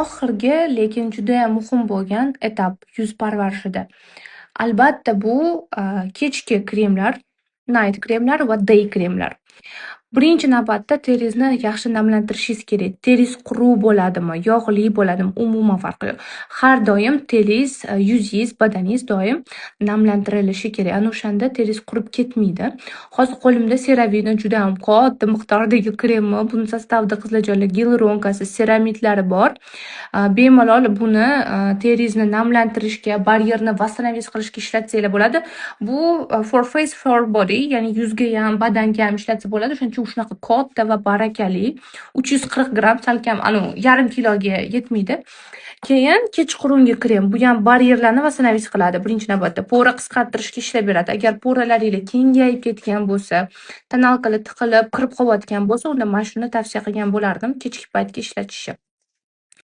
oxirgi, lekin juda ham muhim bo'lgan etap yuz parvarishida. Albatta bu kechki kremlar, night kremlar va day kremlar. Birinchi navbatda teringizni yaxshi namlantirishingiz kerak. Teringiz quruq bo'ladimi, yog'li bo'ladimi, umuman farqi yo'q. Har doim teringiz, yuzingiz, badaningiz doim namlantirilishi kerak. Ana o'shanda teringiz qurib ketmaydi. Hozir qo'limda CeraVe'ni juda ham katta miqdordagi kremi, buni sostavida qizlarjonlar gialuronkasi, ceramidlari bor. Bemalol buni teringizni namlantirishga, baryerni восстановить qilishga ishlatsanglar bo'ladi. Bu for face for body, ya'ni yuzga ham, badanga ham ishlatsa bo'ladi. Shuning uchun shunaqa katta va barakali 340 gramm, salkam yarim kiloga yetmaydi. Keyin kechqurungi krem. Bu ham baryerlarni восстановить qiladi. Birinchi navbatda pora qisqartirishga ishlab beradi. Agar poralaringiz kengayib ketgan bo'lsa, tonalkalar tiqilib, kirib qolayotgan bo'lsa, unda mana shuni tavsiya qilgan bo'lardim kechki paytga ishlatishni.